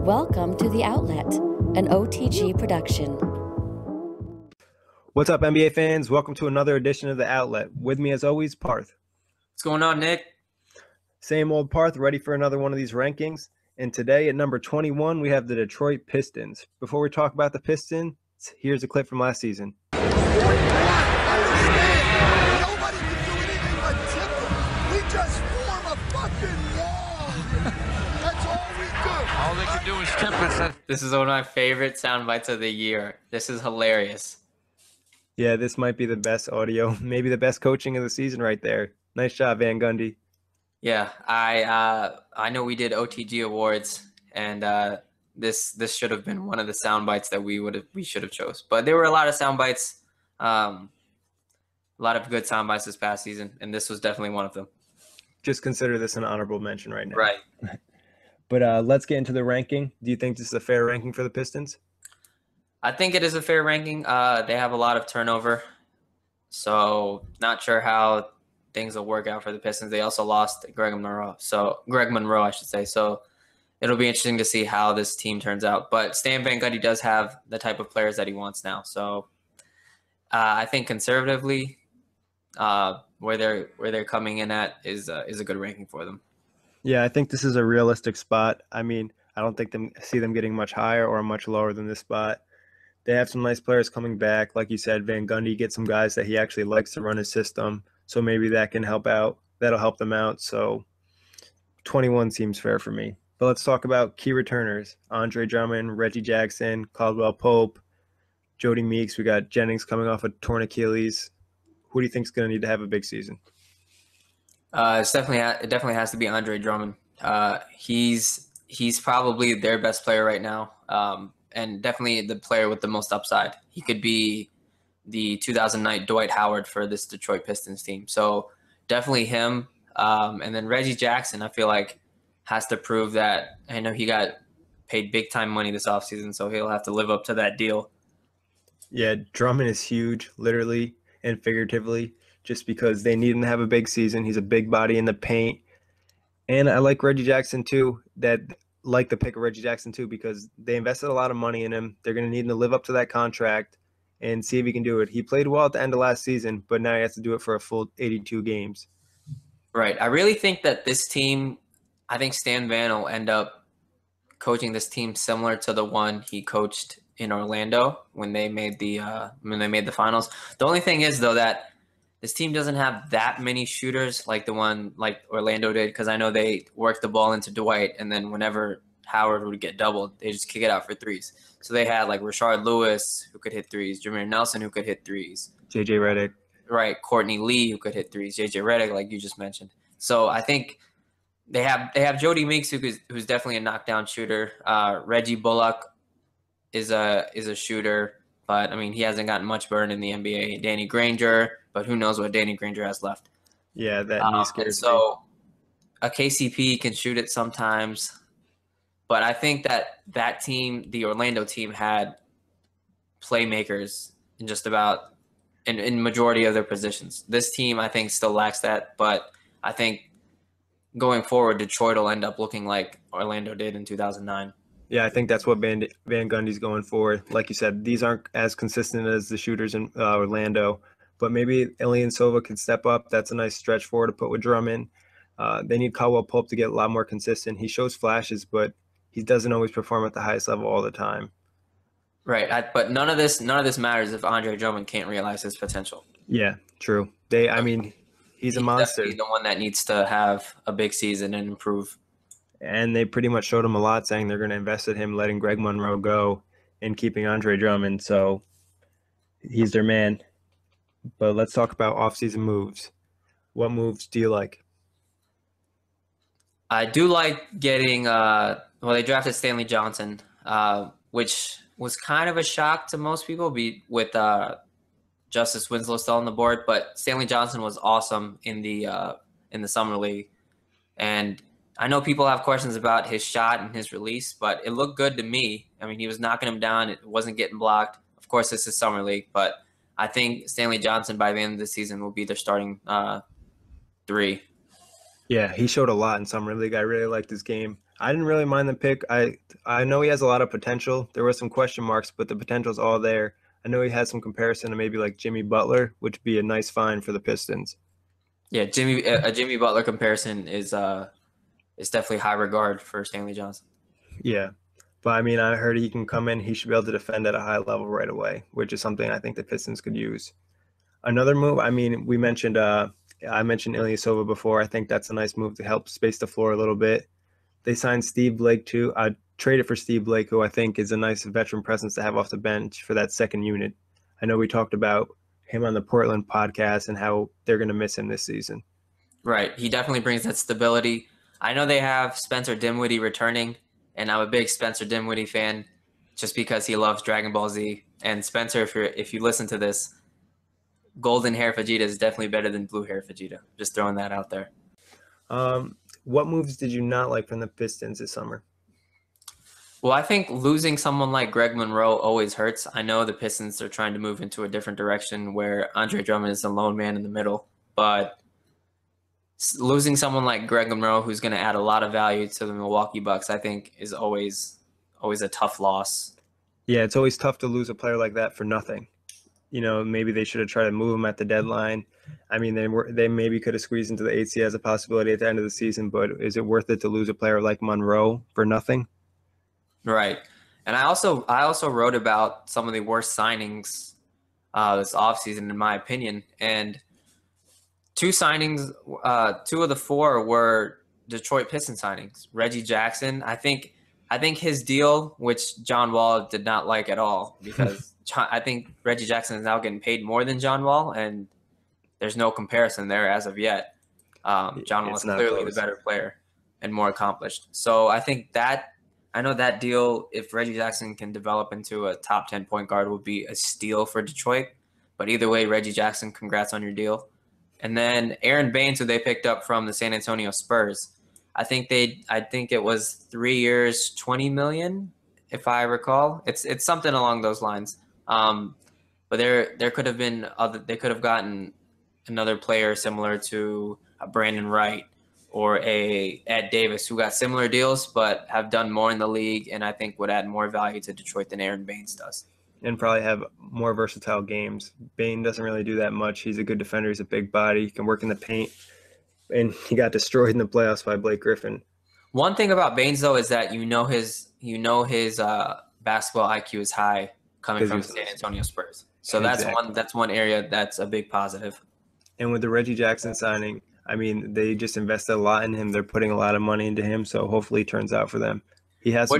Welcome to The Outlet, an OTG production. What's up, NBA fans? Welcome to another edition of The Outlet. With me, as always, Parth. What's going on, Nick? Same old Parth, ready for another one of these rankings. And today at number 21, we have the Detroit Pistons. Before we talk about the Pistons, here's a clip from last season. Nobody can do anything but tickle. We just form a fucking wall. That's all we do. All they can do is tip us. This is one of my favorite sound bites of the year. This is hilarious. Yeah, this might be the best audio, maybe the best coaching of the season right there. Nice job, Van Gundy. Yeah, I know we did OTG awards, and this should have been one of the sound bites that we should have chose. But there were a lot of sound bites, a lot of good sound bites this past season, and this was definitely one of them. Just consider this an honorable mention right now. Right. But let's get into the ranking. Do you think this is a fair ranking for the Pistons? I think it is a fair ranking. They have a lot of turnover, so not sure how things will work out for the Pistons. They also lost Greg Monroe, I should say. So it'll be interesting to see how this team turns out. But Stan Van Gundy does have the type of players that he wants now. So I think conservatively, where they're coming in at is a good ranking for them. Yeah, I think this is a realistic spot. I mean, I don't see them getting much higher or much lower than this spot. They have some nice players coming back. Like you said, Van Gundy gets some guys that he actually likes to run his system. So maybe that can help out. That'll help them out. So 21 seems fair for me. But let's talk about key returners. Andre Drummond, Reggie Jackson, Caldwell Pope, Jody Meeks. We got Jennings coming off a torn Achilles. Who do you think is going to need to have a big season? It definitely has to be Andre Drummond. He's probably their best player right now, and definitely the player with the most upside. He could be the 2009 Dwight Howard for this Detroit Pistons team. So definitely him. And then Reggie Jackson, I feel like, has to prove that. I know he got paid big time money this offseason, so he'll have to live up to that deal. Yeah, Drummond is huge, literally and figuratively, just because they need him to have a big season. He's a big body in the paint. And I like Reggie Jackson too, like the pick of Reggie Jackson too, because they invested a lot of money in him. They're going to need him to live up to that contract and see if he can do it. He played well at the end of last season, but now he has to do it for a full 82 games. Right. I really think that this team, I think Stan Van will end up coaching this team similar to the one he coached in Orlando when they made the finals. The only thing is, though, that this team doesn't have that many shooters like the one like Orlando did, because I know they worked the ball into Dwight, and then whenever Howard would get doubled, they just kick it out for threes. So they had like Rashard Lewis, who could hit threes, Jameer Nelson, who could hit threes, JJ Redick. Right, Courtney Lee, who could hit threes, JJ Redick, like you just mentioned. So I think they have Jody Meeks, who's definitely a knockdown shooter. Reggie Bullock is a shooter, but I mean he hasn't gotten much burn in the NBA. Danny Granger, but who knows what Danny Granger has left? Yeah, that knee scares me. So a KCP can shoot it sometimes, but I think that team, the Orlando team, had playmakers in just about in majority of their positions. This team, I think, still lacks that, but I think going forward, Detroit will end up looking like Orlando did in 2009. Yeah, I think that's what Van Gundy's going for. Like you said, these aren't as consistent as the shooters in Orlando, but maybe Ilian Silva can step up. That's a nice stretch forward to put with Drummond. They need Caldwell Pope to get a lot more consistent. He shows flashes, but he doesn't always perform at the highest level all the time. Right, but none of this matters if Andre Drummond can't realize his potential. Yeah, true. He's a monster. He's the one that needs to have a big season and improve. And they pretty much showed him a lot, saying they're going to invest in him, letting Greg Monroe go and keeping Andre Drummond. So he's their man. But let's talk about offseason moves. What moves do you like? I do like getting they drafted Stanley Johnson, which was kind of a shock to most people with Justice Winslow still on the board, but Stanley Johnson was awesome in the summer league. And I know people have questions about his shot and his release, but it looked good to me. I mean, he was knocking him down. It wasn't getting blocked. Of course, this is summer league, but I think Stanley Johnson by the end of the season will be their starting three. Yeah, he showed a lot in summer league. I really liked his game. I didn't really mind the pick. I know he has a lot of potential. There were some question marks, but the potential's all there. I know he has some comparison to maybe like Jimmy Butler, which would be a nice find for the Pistons. Yeah, Jimmy Butler comparison is definitely high regard for Stanley Johnson. Yeah. But I mean, I heard he can come in, he should be able to defend at a high level right away, which is something I think the Pistons could use. Another move, I mean, I mentioned Ilyasova before. I think that's a nice move to help space the floor a little bit. They signed Steve Blake too. I traded for Steve Blake, who I think is a nice veteran presence to have off the bench for that second unit. I know we talked about him on the Portland podcast and how they're going to miss him this season. Right. He definitely brings that stability. I know they have Spencer Dinwiddie returning, and I'm a big Spencer Dinwiddie fan just because he loves Dragon Ball Z. And Spencer, if you listen to this, golden hair Vegeta is definitely better than blue hair Vegeta. Just throwing that out there. What moves did you not like from the Pistons this summer? Well, I think losing someone like Greg Monroe always hurts. I know the Pistons are trying to move into a different direction where Andre Drummond is the lone man in the middle, but losing someone like Greg Monroe, who's going to add a lot of value to the Milwaukee Bucks, I think is always a tough loss. Yeah, it's always tough to lose a player like that for nothing. You know, maybe they should have tried to move him at the deadline. I mean, they maybe could have squeezed into the 8C as a possibility at the end of the season, but is it worth it to lose a player like Monroe for nothing? Right. And I also wrote about some of the worst signings this offseason, in my opinion. And two of the four were Detroit Pistons signings. Reggie Jackson, I think his deal, which John Wall did not like at all, because I think Reggie Jackson is now getting paid more than John Wall, and there's no comparison there as of yet. John Wall is clearly the better player and more accomplished. So I know that deal, if Reggie Jackson can develop into a top 10 point guard, would be a steal for Detroit. But either way, Reggie Jackson, congrats on your deal. And then Aaron Baines, who they picked up from the San Antonio Spurs. I think it was 3 years, $20 million, if I recall. It's something along those lines. But there could have been they could have gotten another player similar to a Brandon Wright or a Ed Davis, who got similar deals but have done more in the league, and I think would add more value to Detroit than Aaron Baines does. And probably have more versatile games. Bain doesn't really do that much. He's a good defender. He's a big body. He can work in the paint. And he got destroyed in the playoffs by Blake Griffin. One thing about Baines, though, is that his basketball IQ is high coming from the San Antonio Spurs. So that's one area that's a big positive. And with the Reggie Jackson signing, I mean, they just invested a lot in him. They're putting a lot of money into him, so hopefully it turns out for them. He has some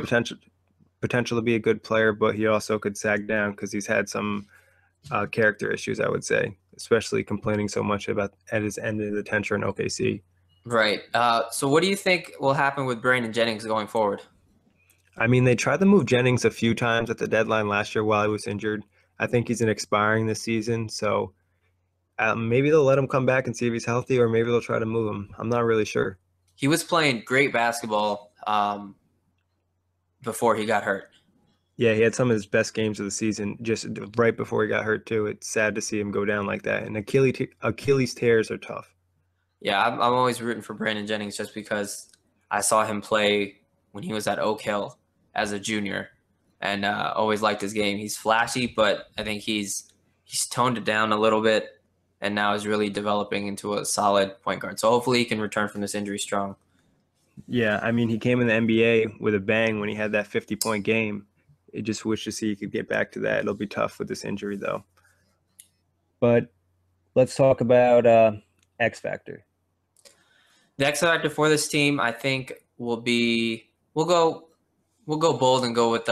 potential to be a good player, but he also could sag down because he's had some character issues, I would say, especially complaining so much about at his end of the tenure in OKC. Right. So what do you think will happen with Brandon Jennings going forward? I mean, they tried to move Jennings a few times at the deadline last year while he was injured. I think he's expiring this season, so maybe they'll let him come back and see if he's healthy, or maybe they'll try to move him. I'm not really sure. He was playing great basketball before he got hurt. Yeah, he had some of his best games of the season just right before he got hurt, too. It's sad to see him go down like that. And Achilles tears are tough. Yeah, I'm always rooting for Brandon Jennings just because I saw him play when he was at Oak Hill as a junior, and always liked his game. He's flashy, but I think he's toned it down a little bit, and now is really developing into a solid point guard. So hopefully he can return from this injury strong. Yeah, I mean, he came in the NBA with a bang when he had that 50-point game. I just wish to see he could get back to that. It'll be tough with this injury, though. But let's talk about X Factor. The X Factor for this team, I think, will be we'll go bold and go with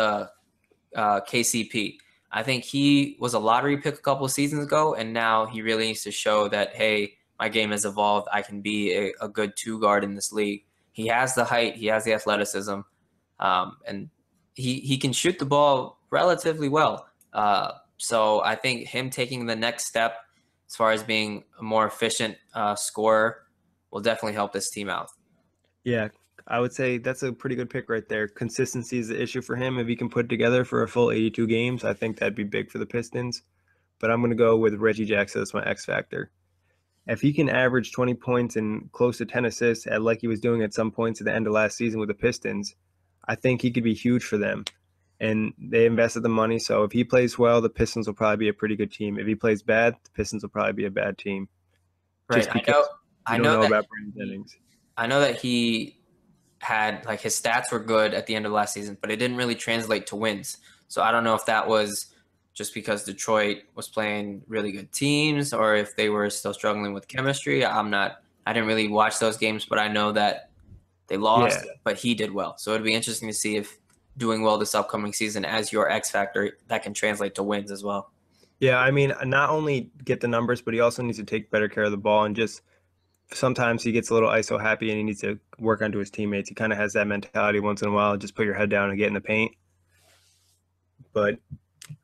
KCP. I think he was a lottery pick a couple of seasons ago, and now he really needs to show that, hey, my game has evolved. I can be a good two guard in this league. He has the height, he has the athleticism, and he can shoot the ball relatively well. So I think him taking the next step as far as being a more efficient scorer will definitely help this team out. Yeah, I would say that's a pretty good pick right there. Consistency is the issue for him. If he can put it together for a full 82 games, I think that'd be big for the Pistons. But I'm going to go with Reggie Jackson as my X Factor. If he can average 20 points and close to 10 assists like he was doing at some points at the end of last season with the Pistons, I think he could be huge for them. And they invested the money, so if he plays well, the Pistons will probably be a pretty good team. If he plays bad, the Pistons will probably be a bad team. Right. Just because I you know don't know that about Brandon Jennings. I know that he had like his stats were good at the end of last season, but it didn't really translate to wins. So I don't know if that was just because Detroit was playing really good teams or if they were still struggling with chemistry. I didn't really watch those games, but I know that they lost, but he did well. So it'd be interesting to see if doing well this upcoming season as your X factor, that can translate to wins as well. Yeah, I mean, not only get the numbers, but he also needs to take better care of the ball, and just sometimes he gets a little ISO happy and he needs to work onto his teammates. He kind of has that mentality once in a while, just put your head down and get in the paint. But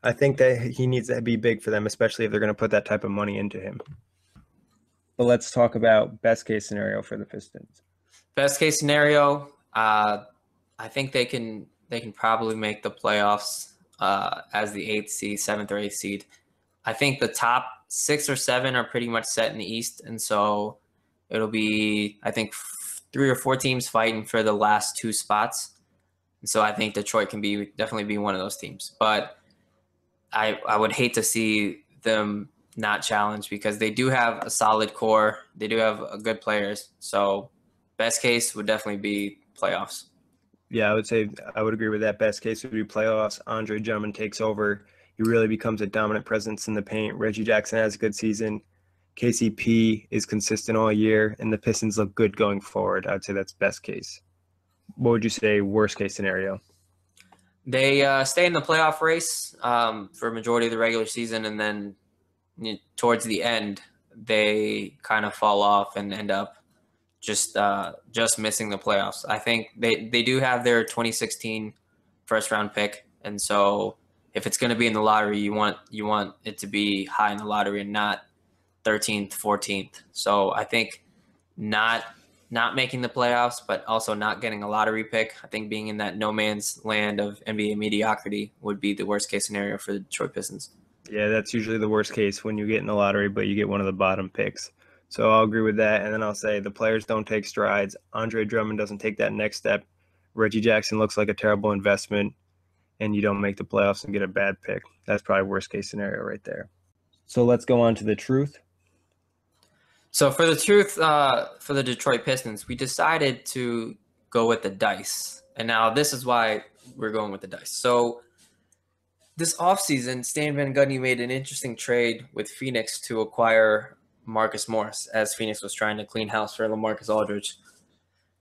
I think that he needs to be big for them, especially if they're going to put that type of money into him. But let's talk about best case scenario for the Pistons. Best case scenario, I think they can probably make the playoffs as the 8th seed, 7th or 8th seed. I think the top 6 or 7 are pretty much set in the East, and so it'll be, I think, 3 or 4 teams fighting for the last 2 spots. And so I think Detroit can definitely be one of those teams. But I would hate to see them not challenge because they do have a solid core. They do have good players. So best case would definitely be playoffs. Yeah, I would agree with that. Best case would be playoffs. Andre Drummond takes over. He really becomes a dominant presence in the paint. Reggie Jackson has a good season. KCP is consistent all year, and the Pistons look good going forward. I'd say that's best case. What would you say worst case scenario? They stay in the playoff race for a majority of the regular season, and then towards the end, they kind of fall off and end up just missing the playoffs. I think they do have their 2016 first round pick, and so if it's going to be in the lottery, you want it to be high in the lottery and not 13th, 14th. So I think not making the playoffs, but also not getting a lottery pick. I think being in that no man's land of NBA mediocrity would be the worst case scenario for the Detroit Pistons. Yeah, that's usually the worst case when you get in the lottery, but you get one of the bottom picks. So I'll agree with that. And then I'll say the players don't take strides. Andre Drummond doesn't take that next step. Reggie Jackson looks like a terrible investment, and you don't make the playoffs and get a bad pick. That's probably worst case scenario right there. So let's go on to the truth. So for the truth, for the Detroit Pistons, we decided to go with the dice. And now this is why we're going with the dice. So this offseason, Stan Van Gundy made an interesting trade with Phoenix to acquire Marcus Morris, as Phoenix was trying to clean house for LaMarcus Aldridge.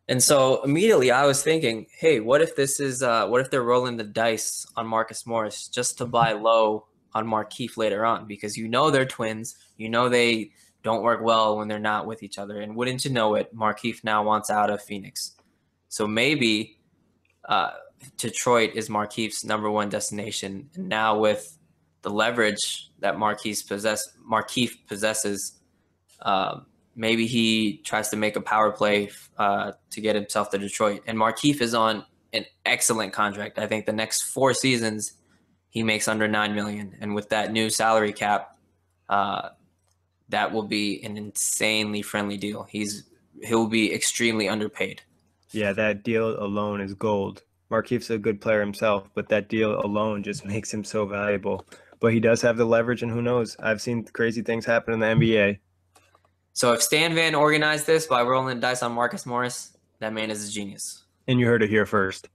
And so immediately I was thinking, hey, what if they're rolling the dice on Marcus Morris just to buy low on Markieff later on? Because they're twins. They don't work well when they're not with each other. And wouldn't you know it, Markieff now wants out of Phoenix. So maybe Detroit is Markieff's number one destination. And now with the leverage that Markieff possesses, maybe he tries to make a power play to get himself to Detroit. And Markieff is on an excellent contract. I think the next 4 seasons he makes under $9 million. And with that new salary cap, that will be an insanely friendly deal. He'll be extremely underpaid. Yeah, that deal alone is gold. Markieff's a good player himself, but that deal alone just makes him so valuable. But he does have the leverage, and who knows? I've seen crazy things happen in the NBA. So if Stan Van organized this by rolling the dice on Marcus Morris, that man is a genius. And you heard it here first.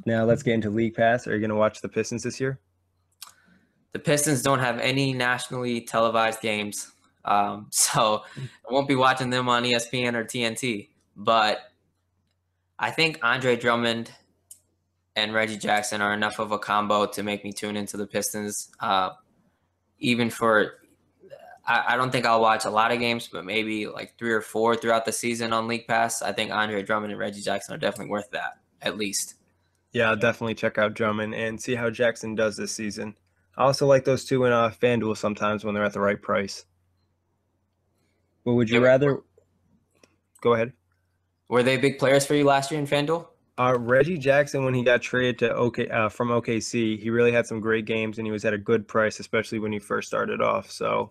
Now let's get into League Pass. Are you going to watch the Pistons this year? The Pistons don't have any nationally televised games, so I won't be watching them on ESPN or TNT. But I think Andre Drummond and Reggie Jackson are enough of a combo to make me tune into the Pistons. I don't think I'll watch a lot of games, but maybe like 3 or 4 throughout the season on League Pass. I think Andre Drummond and Reggie Jackson are definitely worth that, at least. Yeah, I'll definitely check out Drummond and see how Jackson does this season. I also like those two in FanDuel sometimes when they're at the right price. But would you rather – go ahead. Were they big players for you last year in FanDuel? Reggie Jackson, when he got traded to from OKC, he really had some great games, and he was at a good price, especially when he first started off. So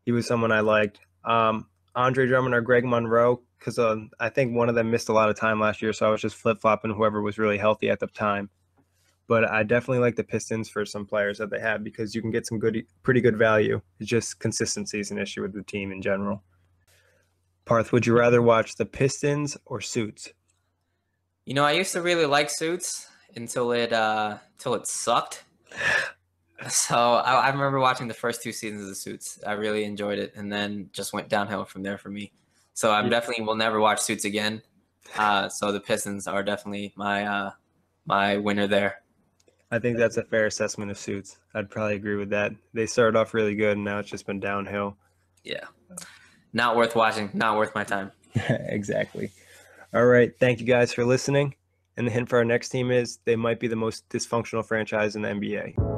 he was someone I liked. Andre Drummond or Greg Monroe, because I think one of them missed a lot of time last year, so I was just flip-flopping whoever was really healthy at the time. But I definitely like the Pistons for some players that they have because you can get some pretty good value. It's just consistency is an issue with the team in general. Parth, would you rather watch the Pistons or Suits? You know, I used to really like Suits until it sucked. So I remember watching the first 2 seasons of Suits. I really enjoyed it, and then just went downhill from there for me. So I'm definitely will never watch Suits again. So the Pistons are definitely my winner there. I think that's a fair assessment of Suits. I'd probably agree with that. They started off really good, and now it's just been downhill. Yeah. Not worth watching. Not worth my time. Exactly. All right. Thank you guys for listening. And the hint for our next team is they might be the most dysfunctional franchise in the NBA.